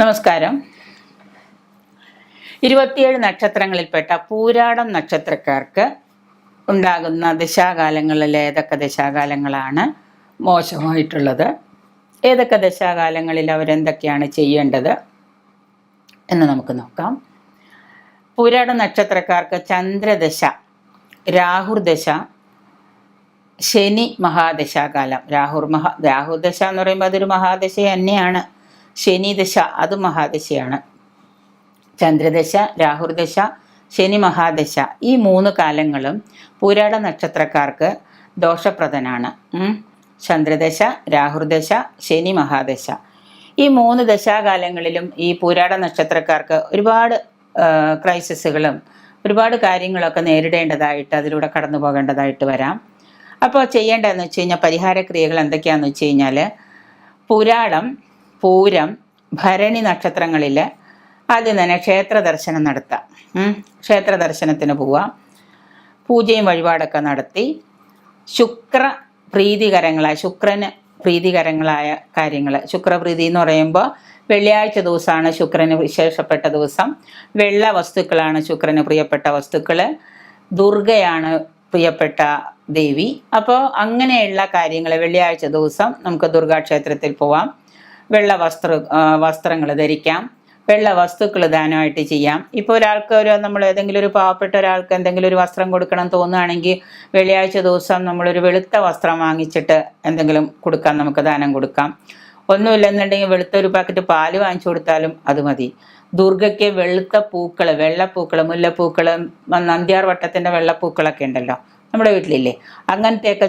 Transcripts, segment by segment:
നമസ്കാരം. 27 നക്ഷത്രങ്ങളിൽപ്പെട്ട പൂരാടം നക്ഷത്രക്കാർക്ക് ഉണ്ടാകുന്ന ദശാകാലങ്ങളിൽ ഏതൊക്കെ ദശാകാലങ്ങളാണ് മോശമായിട്ടുള്ളത്, ഏതൊക്കെ ദശാകാലങ്ങളിൽ അവരെന്തൊക്കെയാണ് ചെയ്യേണ്ടത് എന്ന് നമുക്ക് നോക്കാം. പൂരാടം നക്ഷത്രക്കാർക്ക് ചന്ദ്രദശ, രാഹുർദശ, ശനി മഹാദശാകാലം. രാഹുർദശ എന്ന് പറയുമ്പോൾ അതൊരു മഹാദശ തന്നെയാണ്. ശനിദശ അത് മഹാദശയാണ്. ചന്ദ്രദശ, രാഹുർദശ, ശനി മഹാദശ ഈ 3 കാലങ്ങളും പൂരാട നക്ഷത്രക്കാർക്ക് ദോഷപ്രദനാണ്. ചന്ദ്രദശ, രാഹുർദശ, ശനി മഹാദശ ഈ 3 ദശാകാലങ്ങളിലും ഈ പൂരാട നക്ഷത്രക്കാർക്ക് ഒരുപാട് ക്രൈസിസുകളും ഒരുപാട് കാര്യങ്ങളൊക്കെ നേരിടേണ്ടതായിട്ട്, അതിലൂടെ കടന്നു പോകേണ്ടതായിട്ട് വരാം. അപ്പോൾ ചെയ്യേണ്ടതെന്ന് വെച്ച് കഴിഞ്ഞാൽ പരിഹാരക്രിയകൾ എന്തൊക്കെയാണെന്ന് വെച്ച് കഴിഞ്ഞാൽ, പൂരാടം, പൂരം, ഭരണി നക്ഷത്രങ്ങളിൽ ആദ്യം തന്നെ ക്ഷേത്ര ദർശനം നടത്താം. ക്ഷേത്ര ദർശനത്തിന് പോവാം. പൂജയും വഴിപാടൊക്കെ നടത്തി ശുക്രന് പ്രീതികരങ്ങളായ കാര്യങ്ങൾ. ശുക്രപ്രീതി എന്ന് പറയുമ്പോൾ വെള്ളിയാഴ്ച ദിവസമാണ് ശുക്രന് വിശേഷപ്പെട്ട ദിവസം. വെള്ള വസ്തുക്കളാണ് ശുക്രന് പ്രിയപ്പെട്ട വസ്തുക്കൾ. ദുർഗയാണ് പ്രിയപ്പെട്ട ദേവി. അപ്പോൾ അങ്ങനെയുള്ള കാര്യങ്ങൾ വെള്ളിയാഴ്ച ദിവസം നമുക്ക് ദുർഗാക്ഷേത്രത്തിൽ പോവാം. വെള്ള വസ്ത്രങ്ങൾ ധരിക്കാം. വെള്ള വസ്തുക്കൾ ദാനമായിട്ട് ചെയ്യാം. ഇപ്പോൾ നമ്മൾ ഏതെങ്കിലും ഒരു പാവപ്പെട്ട ഒരാൾക്ക് എന്തെങ്കിലും ഒരു വസ്ത്രം കൊടുക്കണം തോന്നുകയാണെങ്കിൽ വെള്ളിയാഴ്ച ദിവസം നമ്മളൊരു വെളുത്ത വസ്ത്രം വാങ്ങിച്ചിട്ട് എന്തെങ്കിലും കൊടുക്കാം, നമുക്ക് ദാനം കൊടുക്കാം. ഒന്നുമില്ലെന്നുണ്ടെങ്കിൽ വെളുത്ത ഒരു പാക്കറ്റ് പാല് വാങ്ങിച്ചു കൊടുത്താലും അത് മതി. ദുർഗയ്ക്ക് വെളുത്ത പൂക്കൾ, വെള്ളപ്പൂക്കൾ, മുല്ലപ്പൂക്കൾ, നന്ദ്യാർ വട്ടത്തിൻ്റെ വെള്ളപ്പൂക്കളൊക്കെ ഉണ്ടല്ലോ നമ്മുടെ വീട്ടിലില്ലേ, അങ്ങനത്തെയൊക്കെ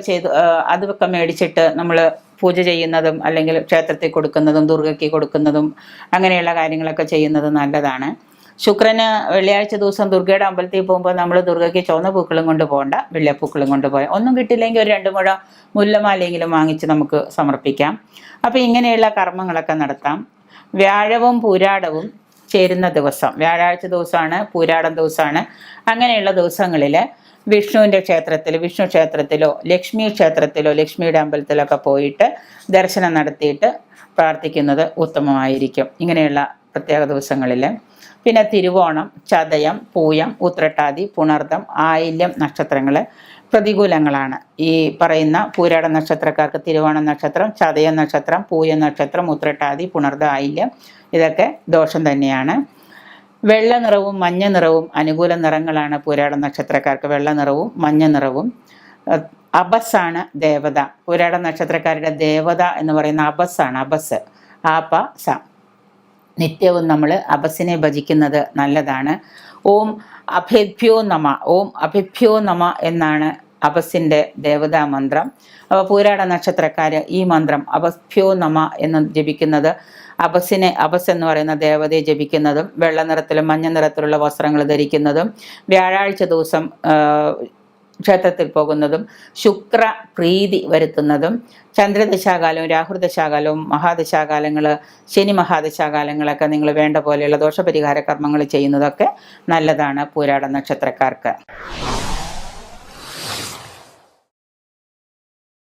അതൊക്കെ മേടിച്ചിട്ട് നമ്മൾ പൂജ ചെയ്യുന്നതും അല്ലെങ്കിൽ ക്ഷേത്രത്തിൽ കൊടുക്കുന്നതും ദുർഗയ്ക്ക് കൊടുക്കുന്നതും അങ്ങനെയുള്ള കാര്യങ്ങളൊക്കെ ചെയ്യുന്നത് നല്ലതാണ്. ശുക്രന് വെള്ളിയാഴ്ച ദിവസം ദുർഗയുടെ അമ്പലത്തിൽ പോകുമ്പോൾ നമ്മൾ ദുർഗയ്ക്ക് ചുവന്ന പൂക്കളും കൊണ്ട് പോകണ്ട, വെള്ളപ്പൂക്കളും കൊണ്ട് പോയാൽ. ഒന്നും കിട്ടില്ലെങ്കിൽ ഒരു 2 മുഴ മുല്ലമാലയെങ്കിലും വാങ്ങിച്ച് നമുക്ക് സമർപ്പിക്കാം. അപ്പോൾ ഇങ്ങനെയുള്ള കർമ്മങ്ങളൊക്കെ നടത്താം. വ്യാഴവും പൂരാടവും ചേരുന്ന ദിവസം, വ്യാഴാഴ്ച ദിവസമാണ്, പൂരാടം ദിവസമാണ്. അങ്ങനെയുള്ള ദിവസങ്ങളിൽ വിഷ്ണുവിൻ്റെ ക്ഷേത്രത്തിൽ, വിഷ്ണു ക്ഷേത്രത്തിലോ ലക്ഷ്മി ക്ഷേത്രത്തിലോ ലക്ഷ്മിയുടെ അമ്പലത്തിലൊക്കെ പോയിട്ട് ദർശനം നടത്തിയിട്ട് പ്രാർത്ഥിക്കുന്നത് ഉത്തമമായിരിക്കും ഇങ്ങനെയുള്ള പ്രത്യേക ദിവസങ്ങളിൽ. പിന്നെ തിരുവോണം, ചതയം, പൂയം, ഉത്രട്ടാതി, പുണർദം, ആയില്യം നക്ഷത്രങ്ങൾ പ്രതികൂലങ്ങളാണ്. ഈ പറയുന്ന പൂരാട നക്ഷത്രക്കാർക്ക് തിരുവോണം നക്ഷത്രം, ചതയം നക്ഷത്രം, പൂയം നക്ഷത്രം, ഉത്രട്ടാതി, പുണർദം, ആയില്യം ഇതൊക്കെ ദോഷം തന്നെയാണ്. വെള്ള നിറവും മഞ്ഞ നിറവും അനുകൂല നിറങ്ങളാണ് പൂരാട നക്ഷത്രക്കാർക്ക്. വെള്ള നിറവും മഞ്ഞ നിറവും. അബസ്സാണ് ദേവത. പൂരാട നക്ഷത്രക്കാരുടെ ദേവത എന്ന് പറയുന്ന അബസ്സാണ്. അബസ്, ആപ സ. നിത്യവും നമ്മൾ അബസ്സിനെ ഭജിക്കുന്നത് നല്ലതാണ്. ഓം അഭിഭ്യോ നമ, ഓം അഭിഭ്യോ നമ എന്നാണ് അബസ്സിൻ്റെ ദേവതാ മന്ത്രം. അപ്പോൾ പൂരാട നക്ഷത്രക്കാർ ഈ മന്ത്രം അബഭ്യോ നമ എന്ന് ജപിക്കുന്നത്, അബസ് എന്ന് പറയുന്ന ദേവതയെ ജപിക്കുന്നതും വെള്ള നിറത്തിലും മഞ്ഞ നിറത്തിലുള്ള വസ്ത്രങ്ങൾ ധരിക്കുന്നതും വ്യാഴാഴ്ച ദിവസം ക്ഷേത്രത്തിൽ പോകുന്നതും ശുക്ര പ്രീതി വരുത്തുന്നതും ചന്ദ്രദശാകാലവും രാഹുർദശാകാലവും മഹാദശാകാലങ്ങൾ, ശനി മഹാദശാകാലങ്ങളൊക്കെ നിങ്ങൾ വേണ്ട പോലെയുള്ള ദോഷപരിഹാര കർമ്മങ്ങൾ ചെയ്യുന്നതൊക്കെ നല്ലതാണ് പൂരാട നക്ഷത്രക്കാർക്ക്.